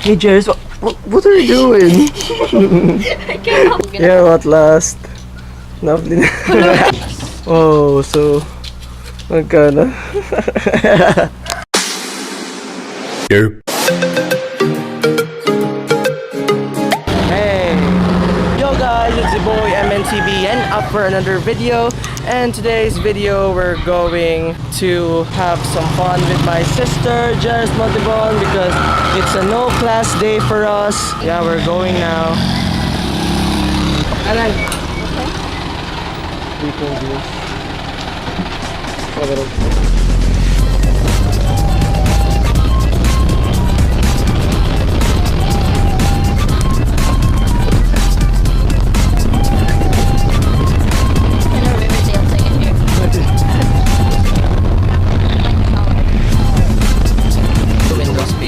Hey Jerez, what are you doing? I can't help it. Yeah, what last? Lovely. Oh, so magkano? Hey, yo guys, it's zboymntbn up for another video. And today's video we're going to have some fun with my sister Jerez Montebon because it's a no class day for us. Yeah, we're going now. Alan. We can do a little.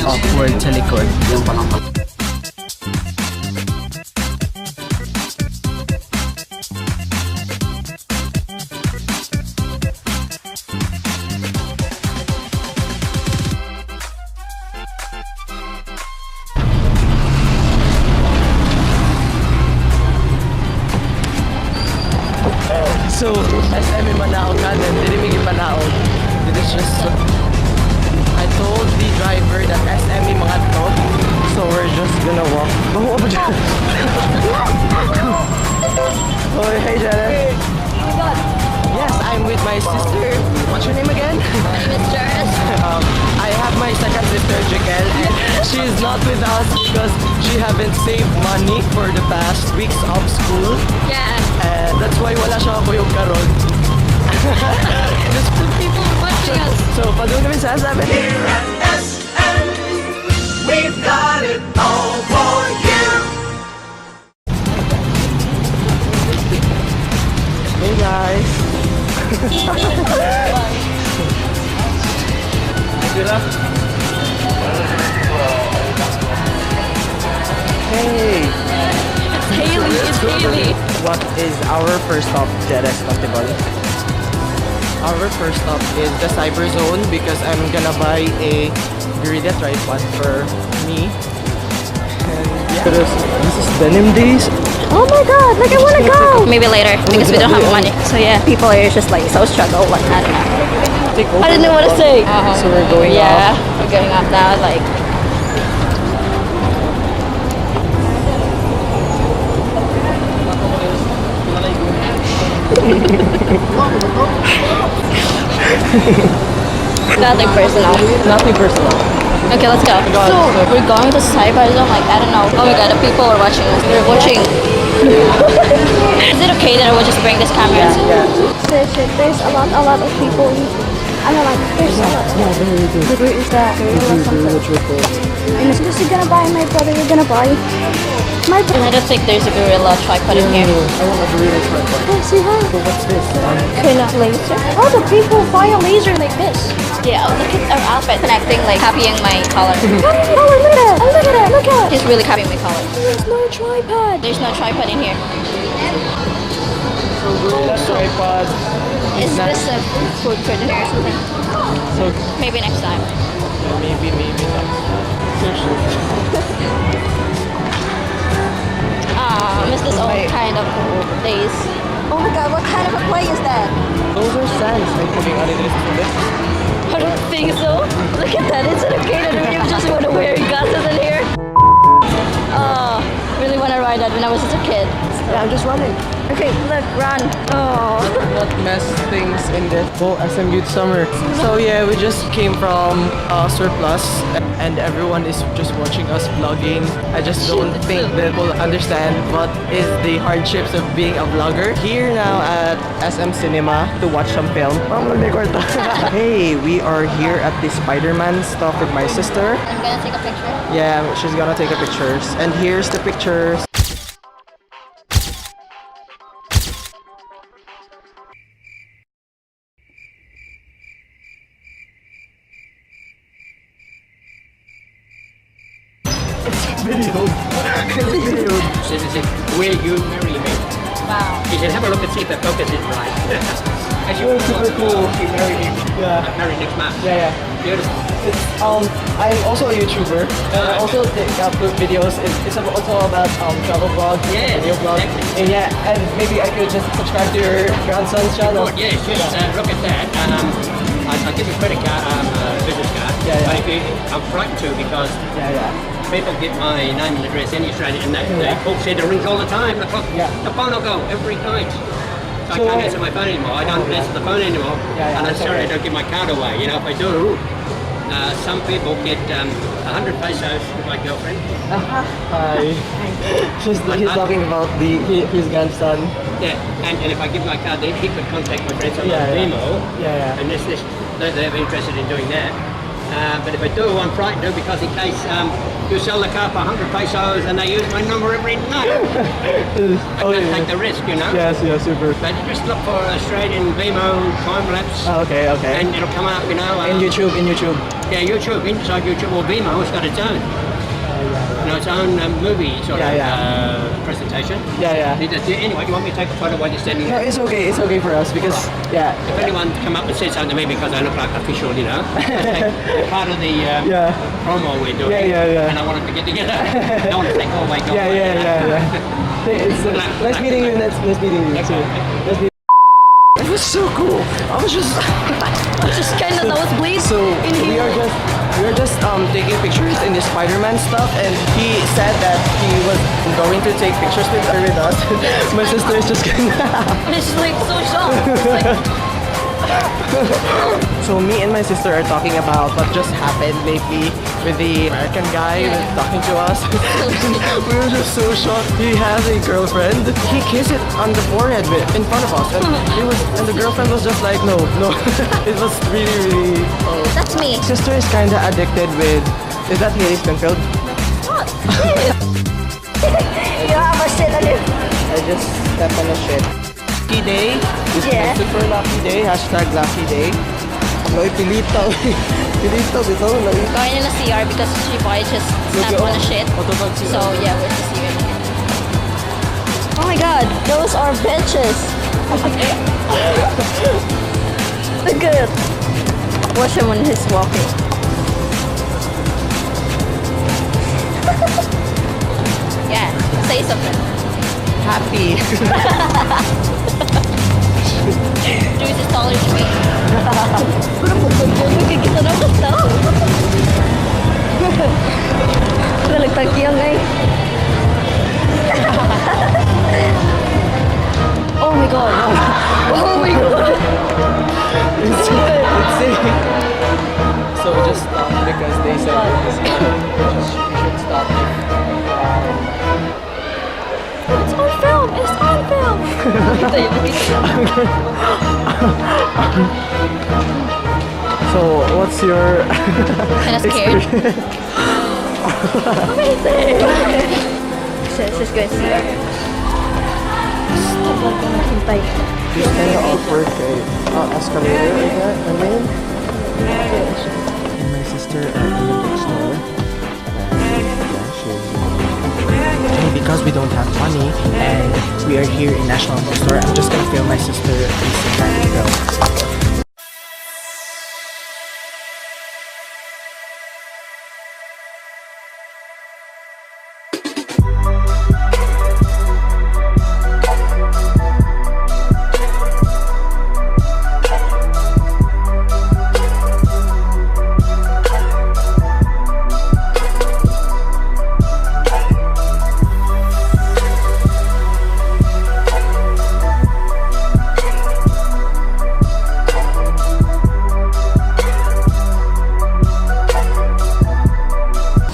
Awkward sa likod. Yung palang. So, SE manaog kanan, dili mi gipanaog. It is just I told the driver that SE mga to, so we're just gonna walk. Oh, apa dyan? Oh, hey Jerez. Oh my god. Yes, I'm with my sister. What's your name again? My name is Jerez. I have my second sister, Jaquel, and she's not with us because she haven't saved money for the past weeks of school. Yeah. And that's why wala siya kuyog karon. The people watching us. So, padung kami sa sabi. Here at SM, we've got it all for you. Hey guys. Hey. It's Haley. It's Haley. What is our first stop, Jerez Montebon? Our first stop is the Cyber Zone because I'm gonna buy a Gorilla tripod for me. And yeah, this is denim days. Oh my god, like I wanna go. Maybe later because we don't have money. So yeah, people are just like so struggle. Like I don't know. Take over I didn't know what to say. So we're going Yeah, off. we're going off now. Like. Nothing personal. Nothing personal. Okay, let's go. So we're going to Cyber Zone. Like I don't know. Oh my god, the people are watching us. They're watching. Is it okay that I will just bring this camera? Yeah. There's a lot of people. I don't like. There's a lot. Yeah, very good. Who is that? Gorilla something. And as soon as you're gonna buy my brother, you're gonna buy my And brother. I don't think there's a gorilla tripod in here. I want a Gorilla tripod. Oh, see her? So what's this? Gorilla laser. All the people buy a laser like this. Yeah, oh, look at our outfit connecting, like copying my color. Oh, look at that! Oh, look at that! Look at it! He's really copying my color. There's no tripod. There's no tripod in here. So Gorilla tripod. Is this a food for dinner or something? So Maybe next time. maybe next. I miss this old kind of days. Oh my god, what kind of a play is that? Those are sands. Like putting on this. I don't think so. Look at that. Is it okay that we just want to wear glasses in here? Really want to ride that when I was just a kid. Yeah, I'm just running. Okay, look, run. Oh. Not mess things in this. Oh, SM Youth Summer. So yeah, we just came from Surplus and everyone is just watching us vlogging. I just don't think that people understand what is the hardships of being a vlogger. Here now at SM Cinema to watch some film. Hey, we are here at the Spider-Man stuff with my sister. I'm gonna take a picture. Yeah, she's gonna take a pictures. And here's the pictures. Video. Will you marry me? Wow. You should have a look and see if the focus is right. As you Super cool. she married him. Yeah. Married next month. Yeah, yeah. Beautiful. I'm also a YouTuber. I also upload videos. It's also about travel vlogs, Yeah, video vlogs. exactly. And yeah, and maybe I could just subscribe to your grandson's channel. Good, yes, just look at that. I'll give you a credit card, business card. Yeah, yeah. But if you, I'm frightened to because Yeah. people get my name and address in Australia and they call center rings all the time. Yeah. The phone will go every night. So I So- can't answer my phone anymore. I don't answer the phone anymore. Yeah, and I'm that's sorry okay. I don't give my card away. You know, if I do, some people get 100 pesos with my girlfriend. Hi. He's talking about his grandson. Yeah, and if I give my card, then he could contact my friends on Yeah, the yeah. email. Yeah. And they're interested in doing that. But if I do, I'm frightened because in case you sell the car for 100 pesos and they use my number every night, I can't take the risk, you know. Yes, super. But just look for Australian Vimo time lapse, Okay. and it'll come up, you know. In YouTube. Yeah, YouTube, inside YouTube or Vimo, it's got its own. You know, its own movie sort of presentation. Yeah. Anyway, you want me to take a photo while you're standing No, there? it's okay. It's okay for us because yeah. If anyone come up and said something to me because I look like official, you know, that's part of the Yeah. promo we're doing. Yeah. And I wanted to get together. Don't want to take all my gold. Yeah. It's nice meeting you. Nice meeting you too. Nice meeting. It was so cool. I was just Just kind of nosebleed so in we here. are just taking pictures in the Spider-Man stuff, and he said that he was going to take pictures with us. My sister is just kidding. It's like so shocked. It's like, So me and my sister are talking about what just happened lately with the American guy who was talking to us. We were just so shocked. He has a girlfriend. He kissed it on the forehead in front of us, and the girlfriend was just like, no. It was really. that's me. Sister is kind of addicted with. Is that Haley Spinfield? What? You have a shit on you. I just stepped on a shit. Lucky day. This is Yeah. my super lucky day. Hashtag lucky day. Loy pilito. Pilito bito. Loy. Going in the CR because she probably just snapped on the shit. So yeah, we're just here. Oh my god, those are bitches. Look at it. Watch him when he's walking. Yeah, say something. Happy. Juice is taller than me. Kita dapat tahu. Nalagtag yang ay. Oh my god. Oh my god. It's so just stop because they said you should stop. It's on film. It's on film. Kita yun. So what's your Kinda scared. Amazing. So let's just go and see her. It's kind of awkward kay escalator like that. I mean, and my sister at the bookstore. And because we don't have money and we are here in National Bookstore, I'm just gonna film my sister trying to go.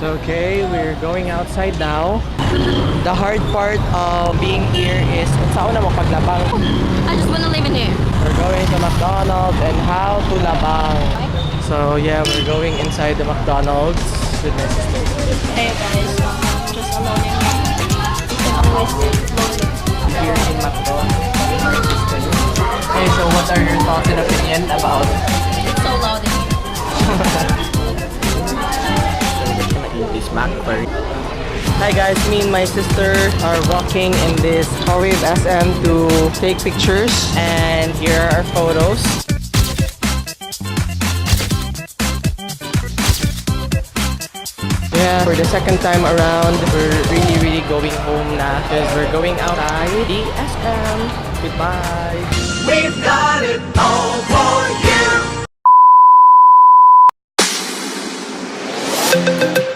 Okay, we're going outside now. The hard part of being here is kung saan na mo paglabang. I just wanna live in here. We're going to McDonald's and how to labang. So yeah, we're going inside the McDonald's with my sister. Hey guys, just alone in here. You can always live lonely. Here in McDonald's. Okay, so what are your thoughts and opinion about It's so loud in here. this McFlurry? Hi guys, me and my sister are walking in this Torwave SM to take pictures, and here are our photos. Yeah, for the second time around, we're really going home na because we're going outside the SM. Goodbye. We've got it all for you.